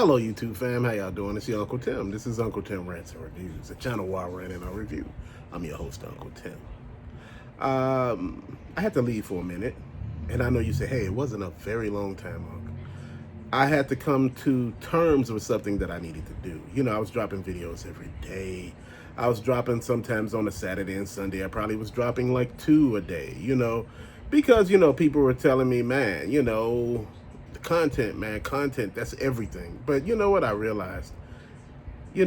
Hello, YouTube fam. How y'all doing? It's your Uncle Tim. This is Uncle Tim Rants and Reviews, a channel where I rant and I review. I'm your host, Uncle Tim. I had to leave for a minute, and I know you say, hey, it wasn't a very long time, Uncle. I had to come to terms with something that I needed to do. You know, I was dropping videos every day. I was dropping sometimes on a Saturday and Sunday. I probably was dropping like 2 a day, because, people were telling me, man, the content, man, content, that's everything. But you know what I realized? I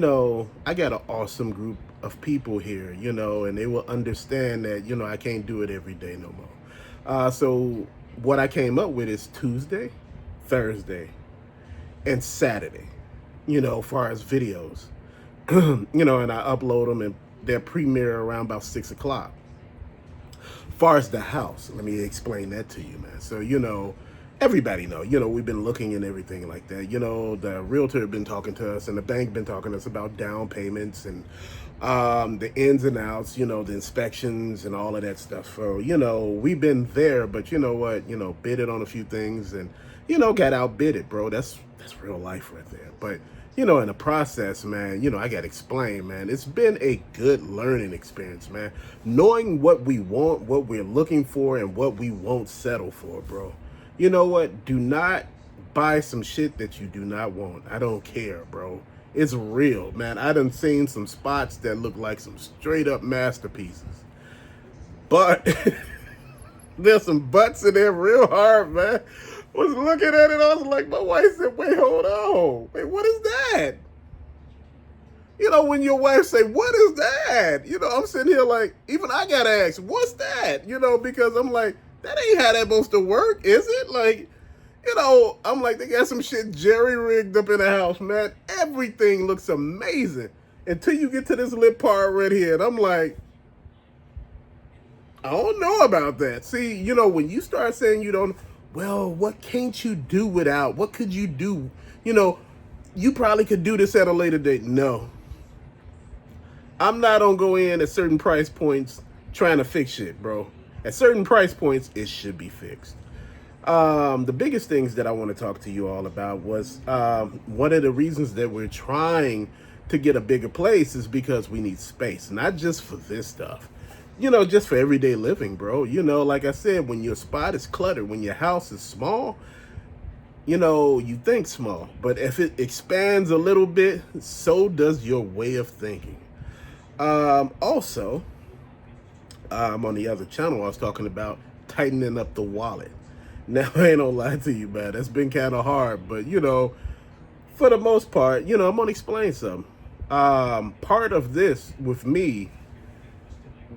got an awesome group of people here, and they will understand that, I can't do it every day no more. So what I came up with is Tuesday, Thursday, and Saturday, as far as videos, and I upload them and they're premiere around about 6 o'clock. Far as the house, let me explain that to you, man. So, everybody know, we've been looking and everything like that. The realtor been talking to us and the bank been talking to us about down payments and the ins and outs, the inspections and all of that stuff. So, we've been there, but you know what, bidded on a few things and, got outbidded, bro. That's real life right there. But, in the process, man, I got to explain, man, it's been a good learning experience, man. Knowing what we want, what we're looking for, and what we won't settle for, bro. You know what? Do not buy some shit that you do not want. I don't care, bro. It's real, man. I done seen some spots that look like some straight up masterpieces. But there's some butts in there real hard, man. Was looking at it, I was like, my wife said, wait, hold on. Wait, what is that? When your wife say, what is that? I'm sitting here like, even I gotta ask, what's that? Because I'm like, that ain't how that supposed to work, is it? Like, I'm like, they got some shit jerry-rigged up in the house, man. Everything looks amazing until you get to this lip part right here. And I'm like, I don't know about that. See, when you start saying you don't, well, what can't you do without? What could you do? You probably could do this at a later date. No. I'm not gonna go in at certain price points trying to fix shit, bro. At certain price points, it should be fixed. The biggest things that I want to talk to you all about was one of the reasons that we're trying to get a bigger place is because we need space, not just for this stuff. Just for everyday living, bro. Like I said, when your spot is cluttered, when your house is small, you think small. But if it expands a little bit, so does your way of thinking. Also, on the other channel, I was talking about tightening up the wallet. Now, I ain't gonna lie to you, man. That's been kind of hard. But, for the most part, I'm gonna explain something. Part of this with me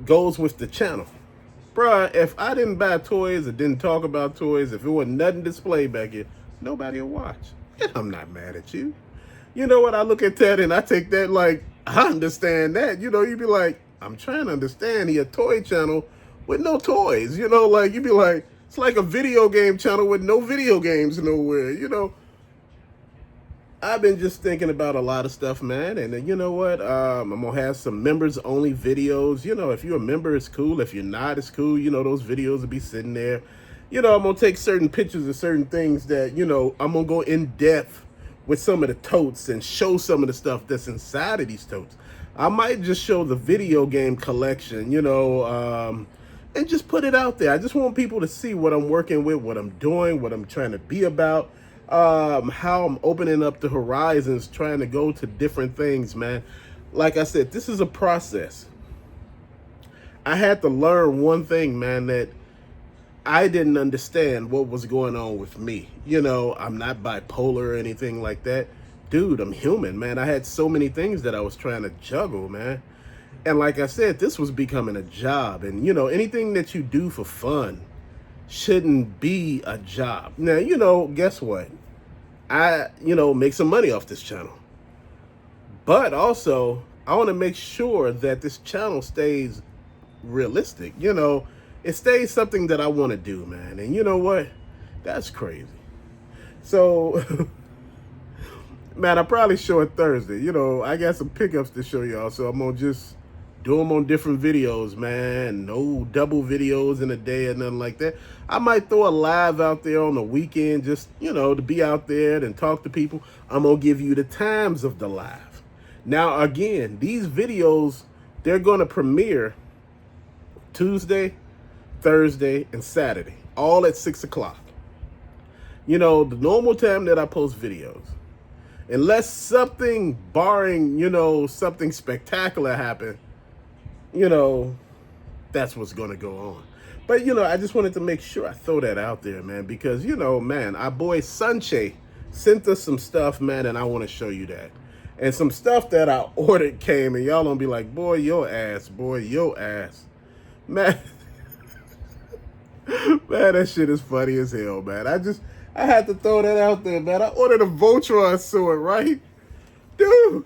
goes with the channel. Bruh, if I didn't buy toys or didn't talk about toys, if it wasn't nothing displayed back here, nobody will watch. And I'm not mad at you. You know what? I look at that and I take that like, I understand that. You'd be like, I'm trying to understand a toy channel with no toys. Like, you'd be like, it's like a video game channel with no video games nowhere. I've been just thinking about a lot of stuff, man. And you know what? I'm going to have some members-only videos. If you're a member, it's cool. If you're not, it's cool. Those videos will be sitting there. I'm going to take certain pictures of certain things that, I'm going to go in depth with some of the totes and show some of the stuff that's inside of these totes. I might just show the video game collection, and just put it out there. I just want people to see what I'm working with, what I'm doing, what I'm trying to be about. How I'm opening up the horizons, trying to go to different things, man. Like I said, this is a process. I had to learn one thing, man, that I didn't understand what was going on with me. I'm not bipolar or anything like that. Dude, I'm human, man. I had so many things that I was trying to juggle, man. And like I said, this was becoming a job. And, anything that you do for fun shouldn't be a job. Now, guess what? I, make some money off this channel. But also, I want to make sure that this channel stays realistic. It stays something that I want to do, man. And you know what? That's crazy. So, man, I probably show it Thursday. I got some pickups to show y'all. So I'm going to just do them on different videos, man. No double videos in a day or nothing like that. I might throw a live out there on the weekend, just, to be out there and talk to people. I'm going to give you the times of the live. Now, again, these videos, they're going to premiere Tuesday, Thursday, and Saturday, all at 6 o'clock. The normal time that I post videos. Unless something barring, something spectacular happen, that's what's going to go on. But, I just wanted to make sure I throw that out there, man, because, man, our boy Sunche sent us some stuff, man, and I want to show you that. And some stuff that I ordered came, and y'all gonna be like, boy, your ass. Man, man, that shit is funny as hell, man. I had to throw that out there, man. I ordered a Voltron sword, right? Dude,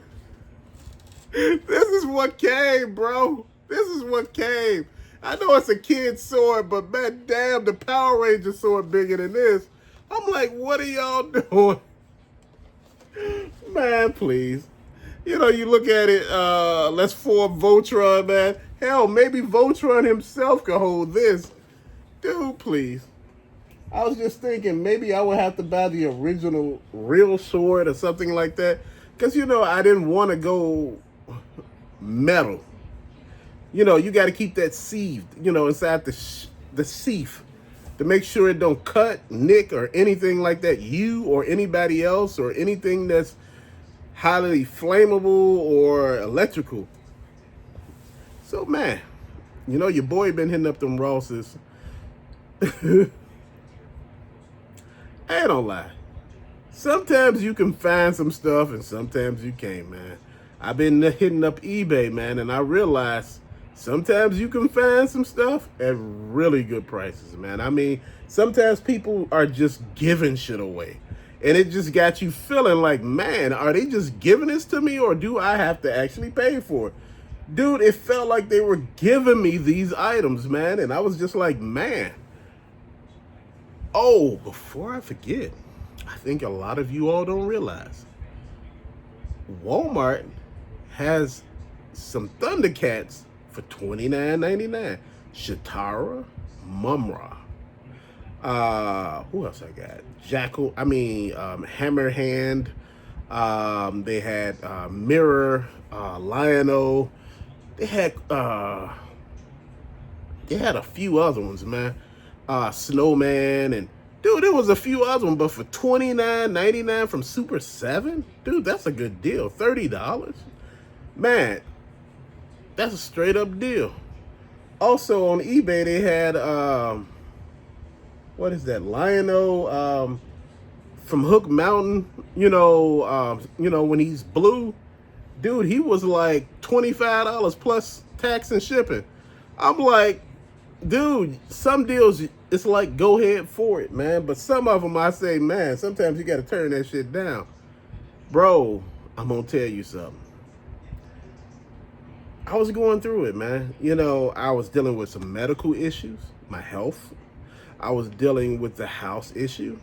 this is what came, bro. This is what came. I know it's a kid's sword, but man, damn, the Power Ranger sword bigger than this. I'm like, what are y'all doing? Man, please. You look at it, let's form Voltron, man. Hell, maybe Voltron himself could hold this. Dude, please. I was just thinking maybe I would have to buy the original real sword or something like that. Because, I didn't want to go metal. You got to keep that sieved, inside the sheath to make sure it don't cut, nick, or anything like that. You or anybody else or anything that's highly flammable or electrical. So, man, your boy been hitting up them Rosses. I don't lie. Sometimes you can find some stuff and sometimes you can't, man. I've been hitting up eBay, man, and I realized sometimes you can find some stuff at really good prices, man. I mean, sometimes people are just giving shit away. And it just got you feeling like, man, are they just giving this to me or do I have to actually pay for it? Dude, it felt like they were giving me these items, man. And I was just like, man. Oh, before I forget, I think a lot of you all don't realize Walmart has some Thundercats for $29.99. Shatara, Mumra. Who else I got? Hammerhand. They had Mirror, Lion-O. They had a few other ones, man. Snowman, and dude, there was a few other ones, but for $29.99 from Super 7, dude, that's a good deal. $30, man, that's a straight up deal. Also on eBay, they had what is that? Lion-O from Hook Mountain. When he's blue, dude, he was like $25 plus tax and shipping. I'm like, dude, some deals, it's like go ahead for it, man. But some of them I say, man, sometimes you got to turn that shit down. Bro, I'm going to tell you something. I was going through it, man. I was dealing with some medical issues, my health. I was dealing with the house issue,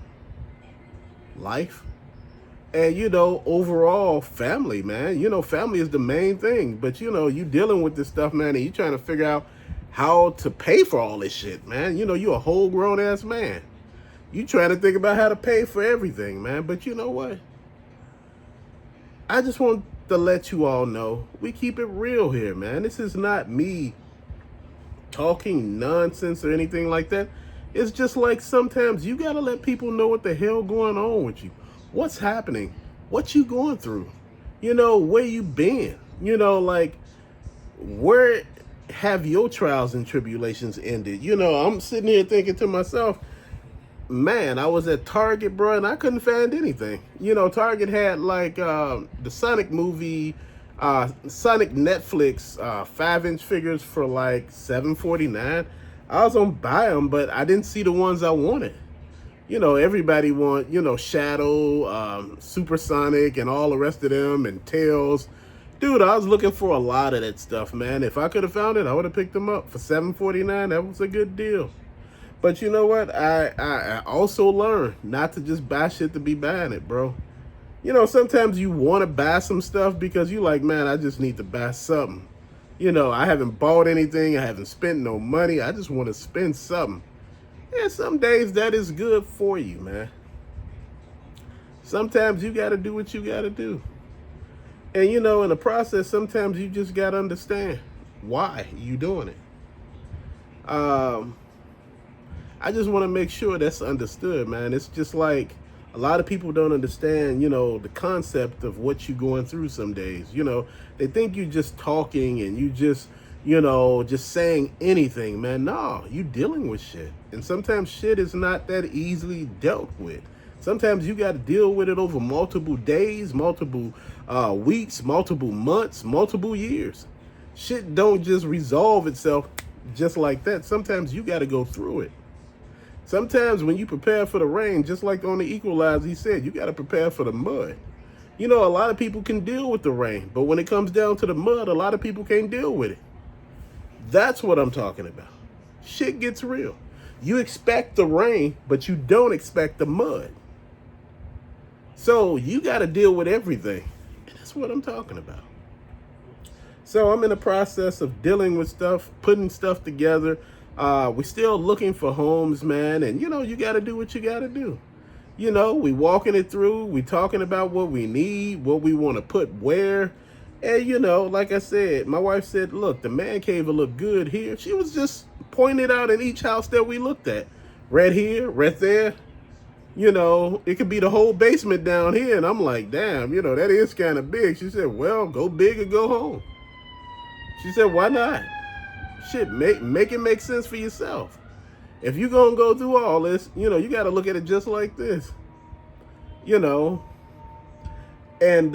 life. And, overall family, man. Family is the main thing. But, you dealing with this stuff, man, and you trying to figure out how to pay for all this shit, man. You a whole grown ass man. You trying to think about how to pay for everything, man. But you know what? I just want to let you all know we keep it real here, man. This is not me talking nonsense or anything like that. It's just like sometimes you got to let people know what the hell going on with you. What's happening? What you going through? Where you been? Where have your trials and tribulations ended? I'm sitting here thinking to myself, man, I was at Target, bro, and I couldn't find anything. Target had like the Sonic movie, Sonic Netflix 5-inch figures for like $7.49. I was gonna buy them, but I didn't see the ones I wanted. Everybody want, Shadow, Supersonic, and all the rest of them, and Tails. Dude, I was looking for a lot of that stuff, man. If I could have found it, I would have picked them up for $7.49. That was a good deal. But you know what? I also learned not to just buy shit to be buying it, bro. Sometimes you want to buy some stuff because you like, man, I just need to buy something. I haven't bought anything. I haven't spent no money. I just want to spend something. And some days that is good for you, man. Sometimes you got to do what you got to do. And, in the process, sometimes you just got to understand why you doing it. I just want to make sure that's understood, man. It's just like a lot of people don't understand, the concept of what you're going through some days. They think you're just talking and you just, just saying anything, man. No, you dealing with shit. And sometimes shit is not that easily dealt with. Sometimes you got to deal with it over multiple days, multiple weeks, multiple months, multiple years. Shit don't just resolve itself just like that. Sometimes you got to go through it. Sometimes when you prepare for the rain, just like on the Equalizer, he said, you got to prepare for the mud. A lot of people can deal with the rain, but when it comes down to the mud, a lot of people can't deal with it. That's what I'm talking about. Shit gets real. You expect the rain, but you don't expect the mud. So you got to deal with everything. And that's what I'm talking about. So I'm in the process of dealing with stuff, putting stuff together. We're still looking for homes, man. And, you got to do what you got to do. We walking it through. We talking about what we need, what we want to put where. And, like I said, my wife said, look, the man cave will look good here. She was just pointing it out in each house that we looked at. Right here, right there. It could be the whole basement down here. And I'm like, damn, that is kind of big. She said, well, go big or go home. She said, why not? Shit, make it make sense for yourself. If you're going to go through all this, you got to look at it just like this. And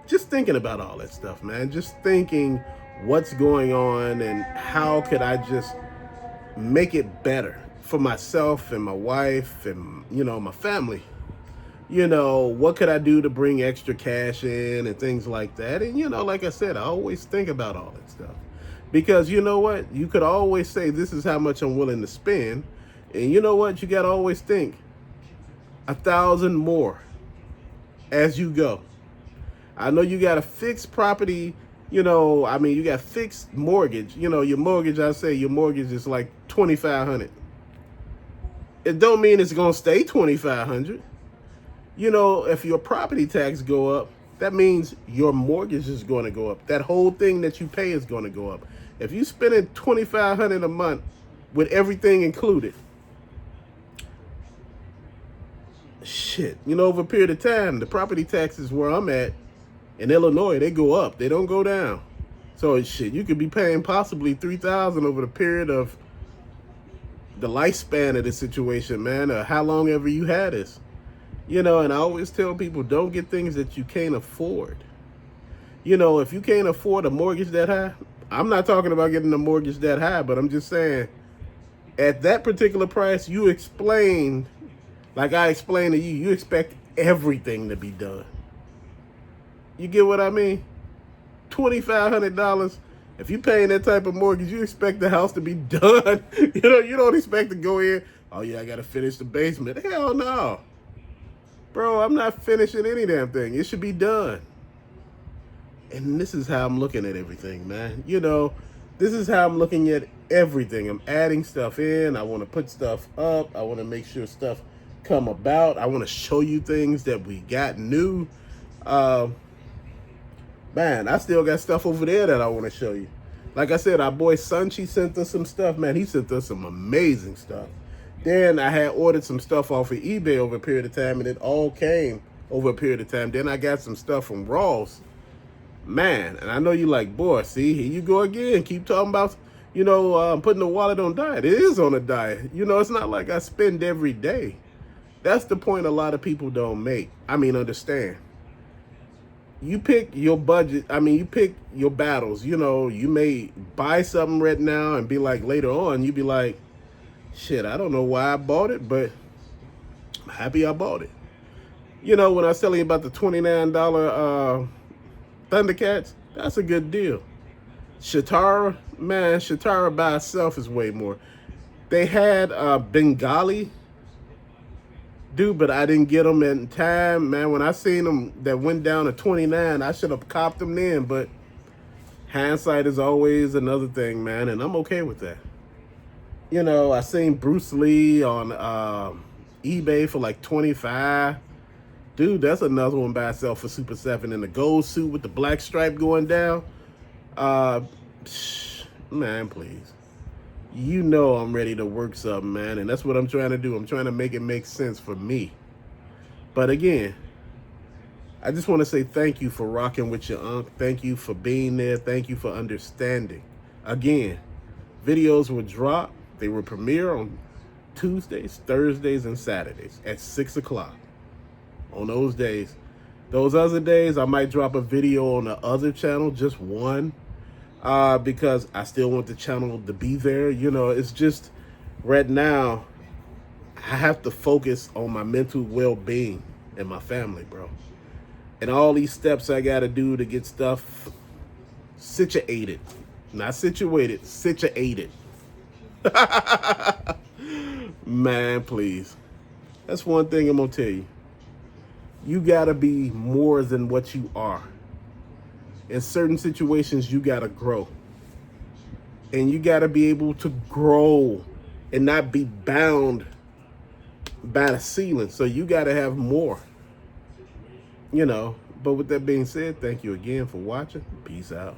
just thinking about all that stuff, man. Just thinking what's going on and how could I just make it better for myself and my wife and, my family. What could I do to bring extra cash in and things like that. And, like I said, I always think about all that stuff. Because you know what? You could always say, this is how much I'm willing to spend. And you know what? You got to always think 1,000 more as you go. I know you got a fixed property, you got fixed mortgage. Your mortgage, I say your mortgage is like $2,500. It don't mean it's going to stay $2,500. If your property tax go up, that means your mortgage is going to go up. That whole thing that you pay is going to go up. If you spending $2,500 a month with everything included, shit, over a period of time, the property taxes where I'm at in Illinois, they go up. They don't go down. So shit, you could be paying possibly $3,000 over the period of the lifespan of the situation, man, or how long ever you had this. And I always tell people, don't get things that you can't afford. If you can't afford a mortgage that high, I'm not talking about getting a mortgage that high, but I'm just saying, at that particular price, you explained, like I explained to you, you expect everything to be done. You get what I mean? $2,500. If you're paying that type of mortgage, you expect the house to be done. You don't expect to go in, oh yeah, I got to finish the basement. Hell no. Bro, I'm not finishing any damn thing. It should be done. And this is how I'm looking at everything, man. This is how I'm looking at everything. I'm adding stuff in. I want to put stuff up. I want to make sure stuff come about. I want to show you things that we got new. Man, I still got stuff over there that I want to show you. Like I said, our boy Sunchi sent us some stuff, man. He sent us some amazing stuff. Then I had ordered some stuff off of eBay over a period of time, and it all came over a period of time. Then I got some stuff from Ross. Man, and I know you like, boy, see, here you go again. Keep talking about, putting the wallet on diet. It is on a diet. It's not like I spend every day. That's the point a lot of people don't make. Understand. You pick your budget. You pick your battles. You may buy something right now and be like, later on, you be like, shit, I don't know why I bought it, but I'm happy I bought it. When I was telling you about the $29 Thundercats, that's a good deal. Shatara, man, Shatara by itself is way more. They had Bengali, dude, but I didn't get them in time, man. When I seen them that went down to 29, I should have copped them then, but Hindsight is always another thing, man, and I'm okay with that. You know, I seen Bruce Lee on eBay for like 25. Dude, that's another one by itself for Super 7 in the gold suit with the black stripe going down. Uh, man, please. You know I'm ready to work something, man, and that's what I'm trying to do. I'm trying to make it make sense for me. But again, I just want to say thank you for rocking with your unc. Thank you for being there. Thank you for understanding. Again, videos will drop. They will premiere on Tuesdays, Thursdays, and Saturdays at 6 o'clock. On those days. Those other days, I might drop a video on the other channel, just one, because I still want the channel to be there. You know, it's just right now, I have to focus on my mental well-being and my family, bro. And all these steps I got to do to get stuff situated. Not situated, situated. Man, please. That's one thing I'm going to tell you. You got to be more than what you are. In certain situations, you got to grow. And you got to be able to grow and not be bound by the ceiling. So you got to have more. You know, but with that being said, thank you again for watching. Peace out.